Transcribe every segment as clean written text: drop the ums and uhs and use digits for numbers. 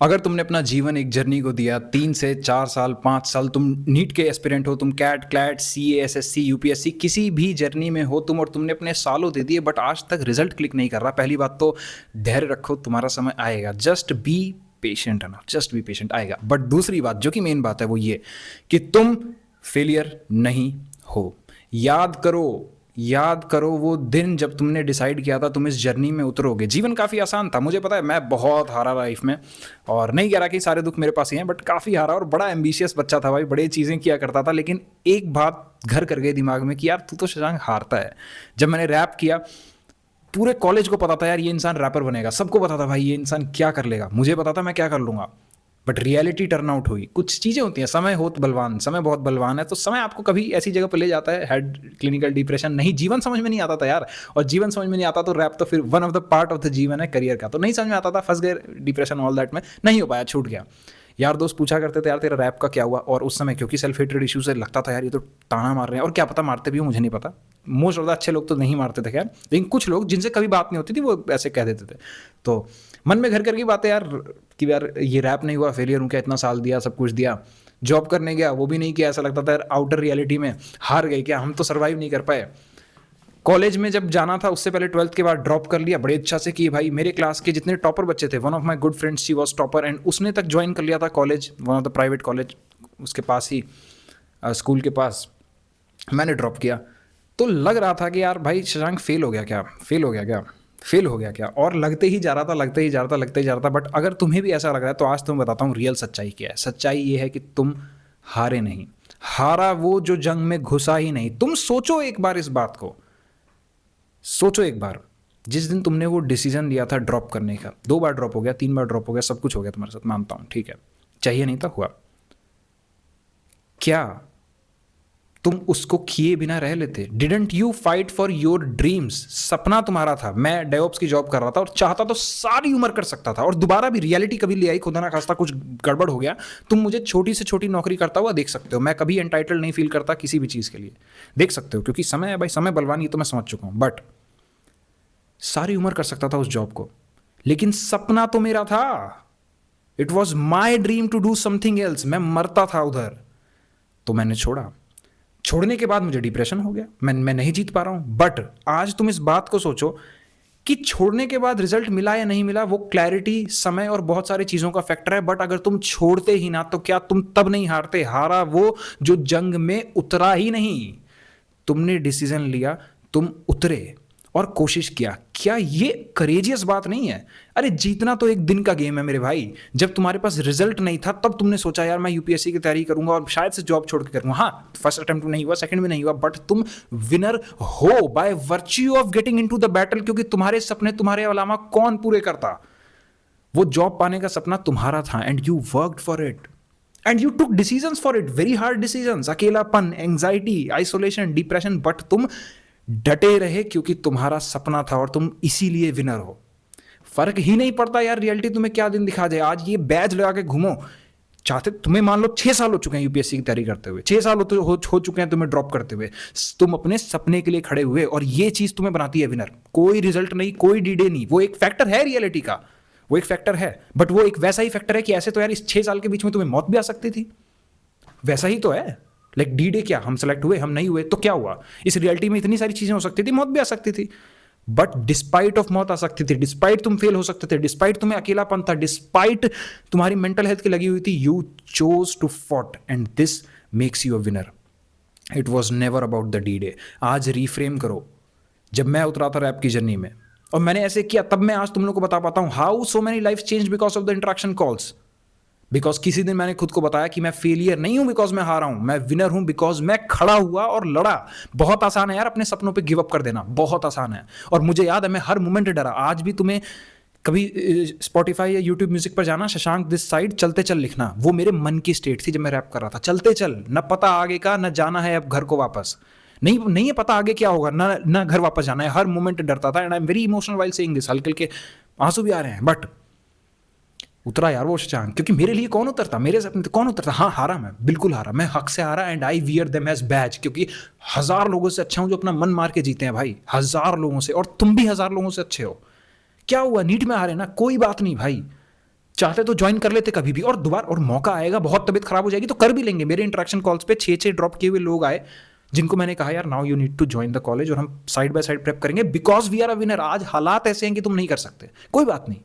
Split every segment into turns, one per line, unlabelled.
अगर तुमने अपना जीवन एक जर्नी को दिया 3 से 4 साल 5 साल, तुम नीट के एस्पिरेंट हो, तुम CAT CLAT CA SSC UPSC किसी भी जर्नी में हो तुम, और तुमने अपने सालों दे दिए बट आज तक रिजल्ट क्लिक नहीं कर रहा, पहली बात तो धैर्य रखो, तुम्हारा समय आएगा। जस्ट बी पेशेंट है ना, जस्ट बी पेशेंट, आएगा। बट दूसरी बात जो कि मेन बात है वो ये कि तुम फेलियर नहीं हो। याद करो वो दिन जब तुमने डिसाइड किया था तुम इस जर्नी में उतरोगे। जीवन काफ़ी आसान था, मुझे पता है, मैं बहुत हारा लाइफ में, और नहीं कह रहा कि सारे दुख मेरे पास ही हैं, बट काफ़ी हारा और बड़ा एम्बिशियस बच्चा था भाई, बड़े चीज़ें किया करता था। लेकिन एक बात घर कर गई दिमाग में कि यार तू तो शशांक हारता है। जब मैंने रैप किया, पूरे कॉलेज को पता था यार ये इंसान रैपर बनेगा, सबको पता था भाई ये इंसान क्या कर लेगा, मुझे पता था मैं क्या कर लूँगा। बट रियलिटी टर्न आउट हुई। कुछ चीज़ें होती हैं, समय होत बलवान, समय बहुत बलवान है, तो समय आपको कभी ऐसी जगह पर ले जाता है, हेड क्लिनिकल डिप्रेशन नहीं, जीवन समझ में नहीं आता था यार। और जीवन समझ में नहीं आता तो रैप तो फिर one of the part of the जीवन है, करियर का, तो नहीं समझ में आता था, फंस गए डिप्रेशन ऑल दैट में, नहीं हो पाया, छूट गया। यार दोस्त पूछा करते थे यार तेरा रैप का क्या हुआ, और उस समय क्योंकि सेल्फ हेट्रेड इशू से लगता था यार ये तो ताना मार रहे हैं, और क्या पता मारते भी हो, मुझे नहीं पता। मोस्ट ऑफ द अच्छे लोग तो नहीं मारते थे खैर, लेकिन कुछ लोग जिनसे कभी बात नहीं होती थी वो ऐसे कह देते थे। तो मन में घर कर की बातें यार कि यार ये रैप नहीं हुआ, फेलियर हूँ क्या, इतना साल दिया, सब कुछ दिया, जॉब करने गया वो भी नहीं किया, ऐसा लगता था यार आउटर रियलिटी में हार गए क्या, हम तो सर्वाइव नहीं कर पाए। कॉलेज में जब जाना था उससे पहले 12th के बाद ड्रॉप कर लिया बड़ी इच्छा से कि भाई मेरे क्लास के जितने टॉपर बच्चे थे, one of my good friends she was topper, and उसने तक ज्वाइन कर लिया था college, one of the private college उसके पास ही, स्कूल के पास। मैंने ड्रॉप किया तो लग रहा था कि यार भाई शशांक फेल हो गया क्या, फेल हो गया क्या, और लगते ही जा रहा था। बट अगर तुम्हें भी ऐसा लग रहा है तो आज तुम्हें बताता हूँ रियल सच्चाई क्या है। सच्चाई ये है कि तुम हारे नहीं, हारा वो जो जंग में घुसा ही नहीं। तुम सोचो एक बार इस बात को, सोचो एक बार, जिस दिन तुमने वो डिसीजन लिया था ड्रॉप करने का, 2 बार ड्रॉप हो गया, 3 बार ड्रॉप हो गया, सब कुछ हो गया तुम्हारे साथ, मानता हूँ, ठीक है, चाहिए नहीं था, हुआ, क्या तुम उसको किए बिना रह लेते? Didn't you fight for your dreams? सपना तुम्हारा था, मैं डेवऑप्स की जॉब कर रहा था और चाहता तो सारी उम्र कर सकता था, और दोबारा भी रियलिटी कभी ले आई, खुदा ना खास्ता कुछ गड़बड़ हो गया, तुम मुझे छोटी से छोटी नौकरी करता हुआ देख सकते हो, मैं कभी एंटाइटल्ड नहीं फील करता किसी भी चीज़ के लिए, देख सकते हो, क्योंकि समय है भाई, समय बलवान, ये तो मैं समझ चुका हूँ। बट सारी उम्र कर सकता था उस जॉब को, लेकिन सपना तो मेरा था, it was my dream to do something else, मैं मरता था उधर, तो मैंने छोड़ा। छोड़ने के बाद मुझे डिप्रेशन हो गया, मैं नहीं जीत पा रहा हूं। बट आज तुम इस बात को सोचो कि छोड़ने के बाद रिजल्ट मिला या नहीं मिला, वो क्लैरिटी, समय और बहुत सारी चीजों का फैक्टर है, बट अगर तुम छोड़ते ही ना तो क्या तुम तब नहीं हारते? हारा वो जो जंग में उतरा ही नहीं। तुमने डिसीजन लिया, तुम उतरे और कोशिश किया, क्या ये करेजियस बात नहीं है? अरे जीतना तो एक दिन का गेम है मेरे भाई। जब तुम्हारे पास रिजल्ट नहीं था तब तुमने सोचा यार मैं यूपीएससी की तैयारी करूंगा और शायद से जॉब छोड़ के करूंगा। हाँ, फर्स्ट अटेम्प्ट में नहीं हुआ, सेकंड में नहीं हुआ, बट तुम विनर हो by virtue of getting into the battle, क्योंकि तुम्हारे सपने तुम्हारे अलावा कौन पूरे करता? वो जॉब पाने का सपना तुम्हारा था, and you worked for it, and you took decisions for it, very hard decisions, अकेलापन, एंग्जाइटी, आइसोलेशन, डिप्रेशन, बट तुम डटे रहे क्योंकि तुम्हारा सपना था और तुम इसीलिए विनर हो। फर्क ही नहीं पड़ता यार रियलिटी तुम्हें क्या दिन दिखा दे। आज ये बैज लगा के घूमो, चाहते तुम्हें मान लो 6 साल हो चुके हैं यूपीएससी की तैयारी करते हुए, 6 साल हो चुके हैं तुम्हें ड्रॉप करते हुए, तुम अपने सपने के लिए खड़े हुए, और ये चीज तुम्हें बनाती है विनर। कोई रिजल्ट नहीं, कोई डी डे नहीं, वो एक फैक्टर है रियलिटी का, वो एक फैक्टर है, बट वो एक वैसा ही फैक्टर है कि ऐसे तो यार इस 6 साल के बीच में तुम्हें मौत भी आ सकती थी, वैसा ही तो है। लाइक डी डे, क्या हम सेलेक्ट हुए, हम नहीं हुए तो क्या हुआ? इस रियलिटी में इतनी सारी चीजें हो सकती थी, मौत भी आ सकती थी, बट डिस्पाइट ऑफ मौत आ सकती थी, डिस्पाइट तुम फेल हो सकते थे, डिस्पाइट तुम्हें अकेलापन था, डिस्पाइट तुम्हारी मेंटल हेल्थ की लगी हुई थी, you chose to fought, and this makes you a winner. It was never about the D day. आज रिफ्रेम करो, जब मैं उतरा था रैप की जर्नी में और मैंने ऐसे किया, तब मैं आज तुम लोग को बता पाता हूं how so many life change because of the interaction calls. Because किसी दिन मैंने खुद को बताया कि मैं फेलियर नहीं हूं बिकॉज मैं हारा हूं, मैं विनर हूं बिकॉज मैं खड़ा हुआ और लड़ा। बहुत आसान है यार अपने सपनों पे गिव अप कर देना, बहुत आसान है, और मुझे याद है मैं हर मोमेंट डरा। आज भी तुम्हें कभी स्पॉटिफाई या यूट्यूब म्यूजिक पर जाना, शशांक दिस साइड चलते चल लिखना, वो मेरे मन की स्टेट थी जब मैं रैप कर रहा था। चलते चल, न पता आगे का, न जाना है अब घर को वापस, नहीं है पता आगे क्या होगा, ना घर वापस जाना है, हर मोमेंट डरता था, and I am very emotional while saying this, हल्के हल्के आंसू भी आ रहे हैं, बट उतरा यार वो शशांक, क्योंकि मेरे लिए कौन उतरता, मेरे सपने कौन उतरता? हाँ हारा, मैं बिल्कुल हारा, मैं हक से हारा, and I wear them as badge, क्योंकि 1000 लोगों से अच्छा हूं जो अपना मन मार के जीते हैं भाई, 1000 लोगों से, और तुम भी 1000 लोगों से अच्छे हो। क्या हुआ, नीट में हारे ना, कोई बात नहीं भाई, चाहते तो ज्वाइन कर लेते कभी भी, और दोबारा और मौका आएगा, बहुत तबीयत खराब हो जाएगी तो कर भी लेंगे। मेरे इंटरेक्शन कॉल्स पे 6 ड्रॉप किए हुए लोग आए जिनको मैंने कहा यार now you need to join the college और हम साइड बाय साइड प्रेप करेंगे because we are a winner. आज हालात ऐसे हैं कि तुम नहीं कर सकते, कोई बात नहीं,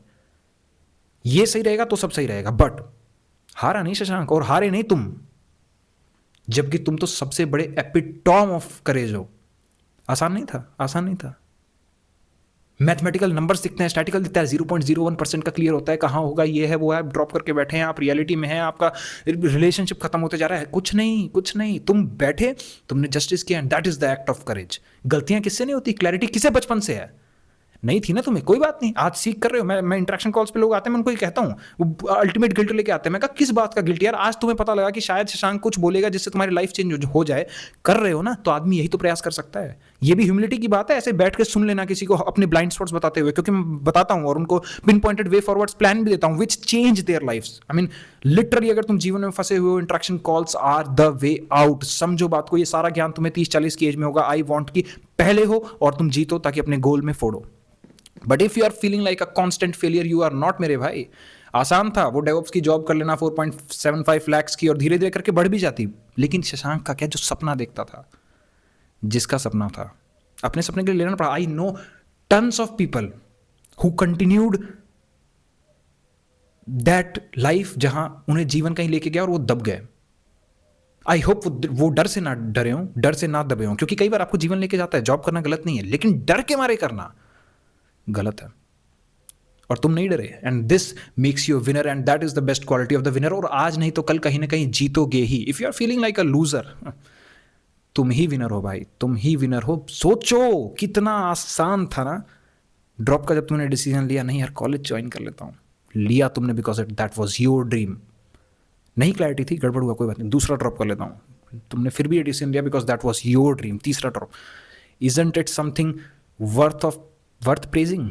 ये सही रहेगा तो सब सही रहेगा, बट हारा नहीं शशांक, और हारे नहीं तुम, जबकि तुम तो सबसे बड़े एपिटॉम ऑफ करेज हो। आसान नहीं था, आसान नहीं था। मैथमेटिकल नंबर्स दिखते हैं, स्टैटिकल दिखता है, 0.01% का क्लियर होता है, कहाँ होगा, ये है वो है, आप ड्रॉप करके बैठे हैं, आप रियलिटी में हैं, आपका रिलेशनशिप खत्म होते जा रहा है। कुछ नहीं, कुछ नहीं, तुम बैठे, तुमने जस्टिस किया, and that is the act of courage. गलतियां किससे नहीं होती, क्लैरिटी किसे बचपन से है, नहीं थी ना तुम्हें, कोई बात नहीं, आज सीख कर रहे हो। मैं इंटरेक्शन कॉल्स पे लोग आते हैं, मैं उनको ये कहता हूँ, वो अल्टीमेट गिल्ट लेके आते हैं। मैं कहा किस बात का गिल्ट यार, आज तुम्हें पता लगा कि शायद शशांक कुछ बोलेगा जिससे तुम्हारी लाइफ चेंज हो जाए, कर रहे हो ना, तो आदमी यही तो प्रयास कर सकता है। ये भी ह्यूमिलिटी की बात है, ऐसे बैठ के सुन लेना किसी को अपने ब्लाइंड स्पॉट्स बताते हुए, क्योंकि मैं बताता हूँ और उनको pin pointed way forwards plan भी देता हूँ which change their lifes. I mean literally अगर तुम जीवन में फंसे हुए हो, interaction calls are the way out. समझो बात को, ये सारा ज्ञान तुम्हें 30-40 की एज में होगा। आई वॉन्ट की पहले हो और तुम जीतो ताकि अपने गोल में फोड़ो। But if you are feeling like a constant failure, you are not मेरे भाई। आसान था वो डेवऑप्स की जॉब कर लेना 4.75 लाख की, और धीरे धीरे करके बढ़ भी जाती। लेकिन शशांक का क्या, जो सपना देखता था, जिसका सपना था, अपने सपने के लिए लेना पड़ा। I know tons of people who continued that life जहां उन्हें जीवन कहीं लेके गया और वो दब गए। आई होप वो डर से ना डरे हों, डर से ना दबे हों, क्योंकि कई बार आपको जीवन लेके जाता है। जॉब करना गलत नहीं है, लेकिन डर के मारे करना गलत है, और तुम नहीं डरे, and this makes you a winner, and that is the best quality of the winner. और आज नहीं तो कल कहीं ना कहीं जीतोगे ही। If you are feeling like a loser, तुम ही विनर हो भाई, तुम ही विनर हो। सोचो कितना आसान था ना ड्रॉप का, जब तुमने डिसीजन लिया नहीं यार कॉलेज ज्वाइन कर लेता हूँ, लिया तुमने because that was your dream. नहीं क्लैरिटी थी, गड़बड़ हुआ, कोई बात नहीं, दूसरा ड्रॉप कर लेता हूँ, तुमने फिर भी ये डिसीजन लिया because that was your dream, तीसरा drop. Isn't it something worth praising?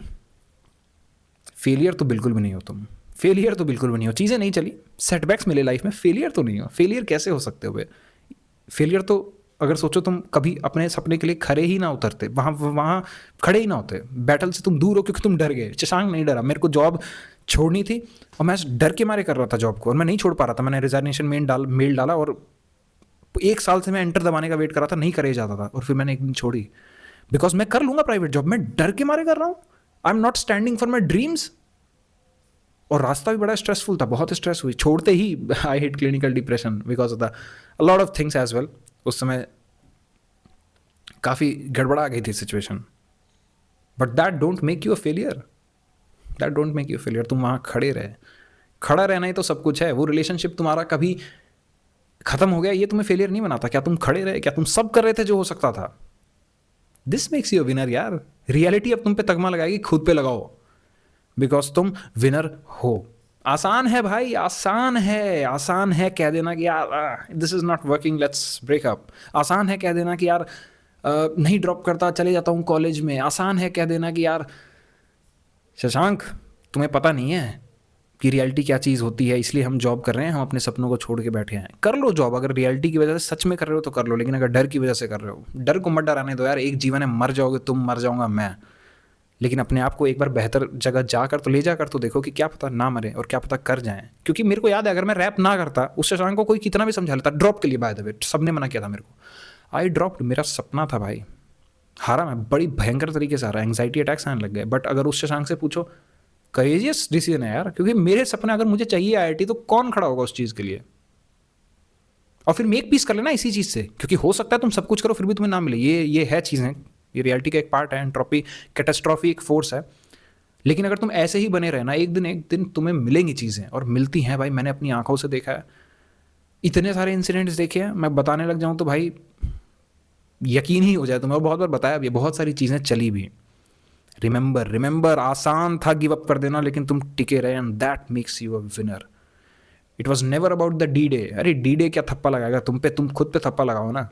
Failure तो बिल्कुल भी नहीं हो तुम, फेलियर तो बिल्कुल भी नहीं हो। चीज़ें नहीं चली, सेटबैक्स मिले लाइफ में, फेलियर तो नहीं हो। फेलियर कैसे हो सकते हो बे? फेलियर तो अगर सोचो तुम कभी अपने सपने के लिए खड़े ही ना उतरते, वहाँ खड़े ही ना होते, बैटल से तुम दूर हो क्योंकि तुम डर गए। शशांक नहीं डरा, मेरे को जॉब छोड़नी थी और मैं डर के मारे कर रहा था जॉब को, और मैं नहीं छोड़ पा रहा था। मैंने रिजाइनेशन मेल डाला और 1 साल से मैं एंटर दबाने का वेट कर रहा था, नहीं करे जाता था, और फिर मैंने एक दिन छोड़ी बिकॉज मैं कर लूंगा प्राइवेट जॉब, मैं डर के मारे कर रहा हूँ। I am not standing for my dreams. और रास्ता भी बड़ा स्ट्रेसफुल था, बहुत स्ट्रेस हुई छोड़ते ही। I hit clinical depression because of the lot of things as well. उस समय काफ़ी गड़बड़ा गई थी situation, but that don't make you a failure, that don't make you a failure. तुम वहाँ खड़े रहे, खड़ा रहना ही तो सब कुछ है। वो रिलेशनशिप तुम्हारा कभी खत्म हो गया, ये तुम्हें फेलियर नहीं बनाता। क्या तुम खड़े रहे, क्या तुम सब कर रहे थे जो हो सकता था? This makes you a winner यार। रियलिटी अब तुम पे तगमा लगाएगी, खुद पे लगाओ, बिकॉज तुम विनर हो। आसान है भाई, आसान है, आसान है कह देना कि यार this is not working, let's break up. आसान है कह देना कि यार नहीं ड्रॉप करता, चले जाता हूँ कॉलेज में। आसान है कह देना कि यार शशांक तुम्हें पता नहीं है कि रियलिटी क्या चीज़ होती है, इसलिए हम जॉब कर रहे हैं, हम अपने सपनों को छोड़ के बैठे हैं। कर लो जॉब, अगर रियलिटी की वजह से सच में कर रहे हो तो कर लो, लेकिन अगर डर की वजह से कर रहे हो, डर को मत डराने दो यार। एक जीवन है, मर जाओगे तुम, मर जाऊंगा मैं, लेकिन अपने आप को एक बार बेहतर जगह जाकर तो ले जाकर तो देखो कि क्या पता ना मरे और क्या पता कर जाएं। क्योंकि मेरे को याद है, अगर मैं रैप ना करता, उस शशांक को कोई कितना भी समझा लेता ड्रॉप के लिए, बाय द वे सबने मना किया था मेरे को, आई ड्रॉप्ड। मेरा सपना था भाई, हारा मैं, बड़ी भयंकर तरीके से हारा, एंग्जाइटी अटैक्स आने लग गए। बट अगर उस शशांक से पूछो, करेजियस डिसीजन है यार, क्योंकि मेरे सपने अगर मुझे चाहिए IIT, तो कौन खड़ा होगा उस चीज़ के लिए? और फिर मेक पीस कर लेना इसी चीज़ से, क्योंकि हो सकता है तुम सब कुछ करो फिर भी तुम्हें ना मिले। ये है चीज़ें, ये रियलिटी का एक पार्ट है। एंट्रोपी, कैटास्ट्रॉफी एक फोर्स है। लेकिन अगर तुम ऐसे ही बने रहना, एक दिन तुम्हें मिलेंगी चीज़ें, और मिलती हैं भाई। मैंने अपनी आंखों से देखा है, इतने सारे इंसिडेंट्स देखे हैं, मैं बताने लग जाऊँ तो भाई यकीन ही हो जाए तुम्हें। और बहुत बार बताया भी, बहुत सारी चीज़ें चली भी। रिमेंबर, आसान था गिव अप कर देना, लेकिन तुम टिके रहे, and that makes you a winner. It was never about the D-Day। अरे D-Day क्या थप्पा लगाएगा तुम पे, तुम खुद पे थप्पा लगाओ ना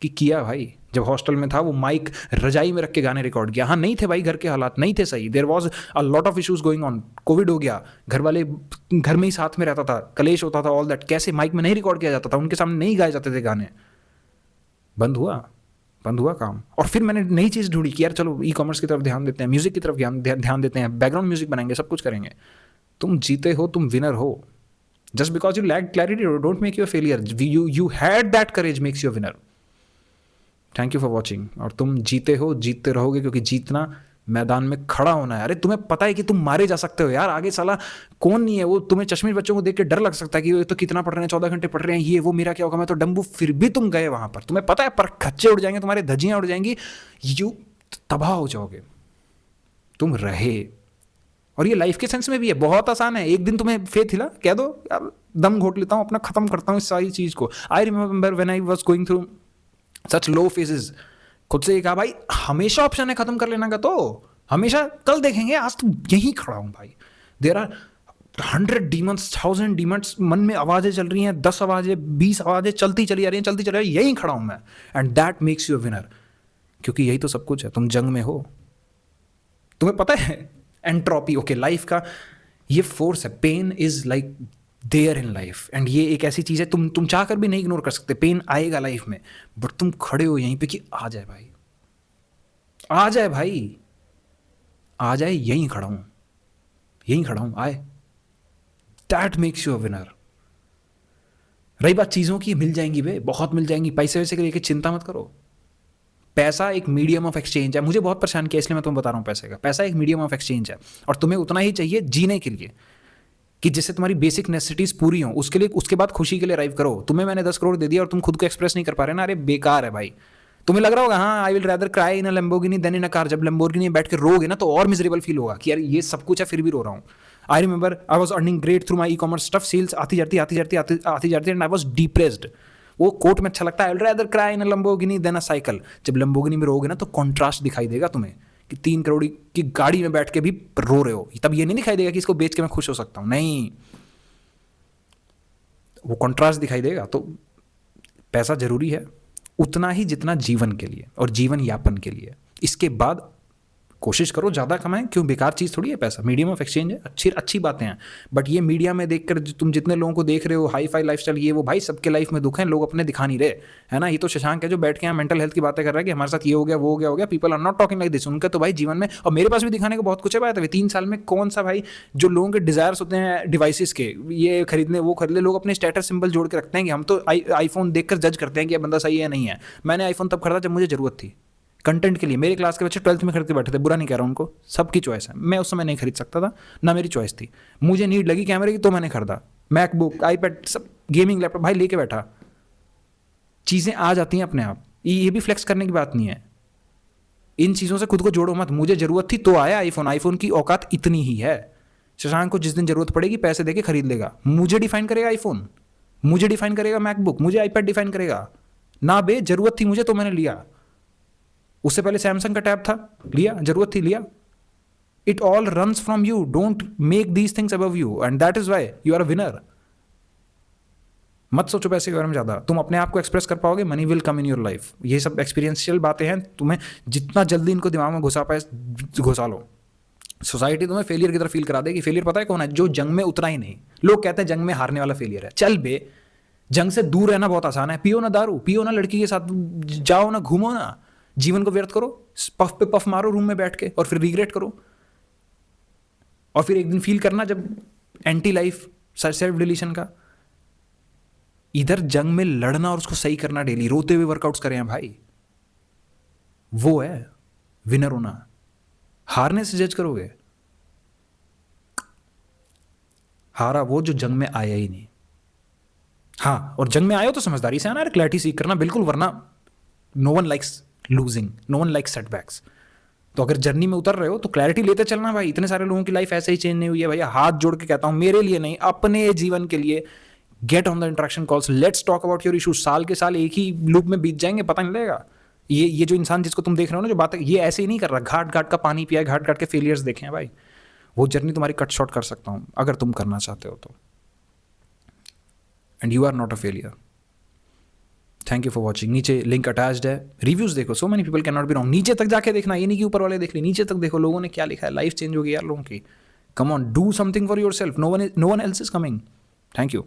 कि किया भाई। जब हॉस्टल में था, वो माइक रजाई में रख के गाने रिकॉर्ड किया। हाँ, नहीं थे भाई, घर के हालात नहीं थे सही, there was a lot of issues going on, COVID हो गया, घर वाले घर में ही साथ में रहता था, कलेश होता था, ऑल दैट। कैसे माइक में नहीं रिकॉर्ड किया जाता था, उनके सामने नहीं गाए जाते थे गाने। बंद हुआ काम। और फिर मैंने नई चीज़ ढूंढी कि यार चलो ई-कॉमर्स की तरफ ध्यान देते हैं, म्यूजिक की तरफ ध्यान देते हैं, बैकग्राउंड म्यूजिक बनाएंगे, सब कुछ करेंगे। तुम जीते हो, तुम विनर हो. Just because you lack clarity don't make you a failure. You had that courage makes you a winner. Thank you for watching. और तुम जीते हो, जीतते रहोगे, क्योंकि जीतना मैदान में खड़ा होना है. अरे तुम्हें पता है कि तुम मारे जा सकते हो यार. आगे साला कौन नहीं है वो. तुम्हें चश्मिश बच्चों को देख के डर लग सकता है कि ये तो कितना पढ़ रहे हैं, 14 घंटे पढ़ रहे हैं, ये वो, मेरा क्या होगा, मैं तो डम्बू. फिर भी तुम गए वहां पर. तुम्हें पता है पर खच्चे उड़ जाएंगे, तुम्हारे धज्जियां उड़ जाएंगी, यू तबाह हो जाओगे. तुम रहे. और ये लाइफ के सेंस में भी है. बहुत आसान है. एक दिन तुम्हें फेथ हिला, कह दो यार दम घोट लेता हूँ, अपना खत्म करता हूँ इस सारी चीज को. I remember when I was going through such low phases, खुद से कहा भाई हमेशा ऑप्शन है खत्म कर लेना का, तो हमेशा कल देखेंगे, आज तो यहीं खड़ा हूं भाई. देयर आर 100 डीमंस, 1000 डीमंस, मन में आवाजें चल रही हैं, 10 आवाजें, 20 आवाजें चलती चली जा रही हैं, चलती चली जा रही है, यहीं खड़ा हूं मैं. And that makes you a winner. क्योंकि यही तो सब कुछ है. तुम जंग में हो. तुम्हें पता है एंट्रोपी, ओके, लाइफ का ये फोर्स है. Pain is like there in life. And ये एक ऐसी चीज है तुम चाह कर भी नहीं इग्नोर कर सकते. पेन आएगा लाइफ में, बट तुम खड़े हो यहीं पे कि आ जाए भाई, आ जाए भाई, आ जाए, यहीं खड़ा हूं, यहीं खड़ा हूं, आए. That makes you a winner. रही बात चीजों की, मिल जाएंगी बे, बहुत मिल जाएंगी. पैसे वैसे के लेके चिंता मत करो. पैसा एक मीडियम ऑफ एक्सचेंज है. मुझे बहुत परेशान किया इसलिए मैं तुम्हें बता रहा हूं पैसे का. पैसा एक मीडियम ऑफ एक्सचेंज है, और तुम्हें उतना ही चाहिए जीने के लिए, कि जिससे तुम्हारी बेसिक नेसेसिटीज पूरी हो. उसके लिए, उसके बाद खुशी के लिए अराइव करो. तुम्हें मैंने 10 करोड़ दे दिया और तुम खुद को एक्सप्रेस नहीं कर पा रहे ना, अरे बेकार है भाई. तुम्हें लग रहा होगा हाँ I will rather cry in a Lamborghini than in a car. जब लैम्बोर्गिनी में बैठ के रोगे ना तो और मिजरेबल फील होगा कि यार ये सब कुछ है फिर भी रो रहा हूँ. I remember I was earning great through my ecommerce stuff. Sales आती जाती एंड आई वाज डिप्रेस्ड. वो कोट में अच्छा लगता है, I will rather cry in a Lamborghini than a cycle. जब लैम्बोर्गिनी में रोगे ना तो कॉन्ट्रास्ट दिखाई देगा तुम्हें कि 3 करोड़ की गाड़ी में बैठ के भी रो रहे हो. तब ये नहीं दिखाई देगा कि इसको बेच के मैं खुश हो सकता हूँ, नहीं, वो कॉन्ट्रास्ट दिखाई देगा. तो पैसा जरूरी है उतना ही जितना जीवन के लिए और जीवन यापन के लिए. इसके बाद कोशिश करो ज़्यादा कमाएं. क्यों, बेकार चीज़ थोड़ी है पैसा. मीडियम ऑफ एक्सचेंज है, अच्छी अच्छी बातें हैं. बट ये मीडिया में देखकर तुम जितने लोगों को देख रहे हो, हाई फाई लाइफस्टाइल, ये वो, भाई सबके लाइफ में दुख है, लोग अपने दिखा नहीं रहे, है ना. ये तो शशांक है जो बैठ के यहाँ मेंटल हेल्थ की बातें कर रहा है कि हमारे साथ ये हो गया, वो हो गया. People are not talking like this. उनका तो भाई जीवन में, और मेरे पास भी दिखाने को बहुत कुछ है. बात है 3 साल में कौन सा भाई, जो लोगों के डिजायर्स होते हैं डिवाइसेस के, ये खरीदने वो खरीदने, लोग अपने स्टेटस सिंबल जोड़ के रखते हैं कि हम तो आईफोन देखकर जज करते हैं कि ये बंदा सही है नहीं है. मैंने आईफोन तब खरीदा जब मुझे जरूरत थी कंटेंट के लिए. मेरे क्लास के बच्चे 12th में खरीद के बैठे थे, बुरा नहीं कह रहा हूं उनको, सबकी चॉइस है. मैं उस समय नहीं खरीद सकता था, ना मेरी चॉइस थी. मुझे नीड लगी कैमरे की तो मैंने खरीदा. मैकबुक, आईपैड, सब गेमिंग लैपटॉप भाई लेके बैठा. चीज़ें आ जाती हैं अपने आप. ये भी फ्लेक्स करने की बात नहीं है. इन चीज़ों से खुद को जोड़ो मत. मुझे जरूरत थी तो आया आईफोन. आईफोन की औकात इतनी ही है. शशांक को जिस दिन जरूरत पड़ेगी पैसे देके खरीद लेगा. मुझे डिफाइन करेगा आईफोन, मुझे डिफाइन करेगा मैकबुक, मुझे आईपैड डिफाइन करेगा ना. बे जरूरत थी मुझे तो मैंने लिया. उससे पहले सैमसंग का टैब था, लिया. जरूरत थी, लिया. It all runs from you. Don't make these things above you and that is why you are a winner. मत सोचो पैसे के बारे में ज़्यादा. तुम अपने आप को एक्सप्रेस कर पाओगे, money will come in your life. ये सब एक्सपीरियंशियल बातें हैं. तुम्हें जितना जल्दी इनको दिमाग में घुसा पाए घुसा लो. सोसाइटी तुम्हें फेलियर की तरफ फील करा देगी. फेलियर पता है कौन है? जो जंग में उतरा ही नहीं. लोग कहते हैं जंग में हारने वाला फेलियर है. चल बे, जंग से दूर रहना बहुत आसान है. पियो ना दारू, पियो ना लड़की के साथ जाओ ना, घूमो ना, जीवन को व्यर्थ करो, पफ पे पफ मारो रूम में बैठ के और फिर रिग्रेट करो. और फिर एक दिन फील करना जब एंटी लाइफ सेल्फ डिलीशन का. इधर जंग में लड़ना और उसको सही करना, डेली रोते हुए वर्कआउट्स करें भाई, वो है विनर होना. हारने से जज करोगे, हारा वो जो जंग में आया ही नहीं. हाँ, और जंग में आए हो तो समझदारी से आना, क्लैरिटी सीख करना बिल्कुल, वरना no one likes losing, no one likes setbacks. तो अगर जर्नी में उतर रहे हो तो क्लैरिटी लेते चलना भाई. इतने सारे लोगों की लाइफ ऐसे ही चेंज नहीं हुई है भैया. हाथ जोड़ के कहता हूं, मेरे लिए नहीं, अपने जीवन के लिए get on the interaction calls, let's talk about your issues. साल के साल एक ही लूप में बीत जाएंगे, पता नहीं लगेगा. ये जो इंसान जिसको तुम देख रहे हो ना, जो बात है, ये ऐसे ही नहीं कर रहा. घाट घाट का पानी पिया, घाट घाट के फेलियर्स देखे हैं भाई. वो जर्नी तुम्हारी कट शॉर्ट कर सकता हूं अगर तुम करना चाहते हो तो. And you are not a failure. Thank you for watching. नीचे लिंक अटैच्ड है, रिव्यूज देखो. So many people can not be wrong. नीचे तक जाके देखना, ये नहीं कि ऊपर वाले देख ले, नीचे तक देखो लोगों ने क्या लिखा है. लाइफ चेंज हो गई यार लोगों की. Come on, do something for yourself. No one else is coming. Thank you.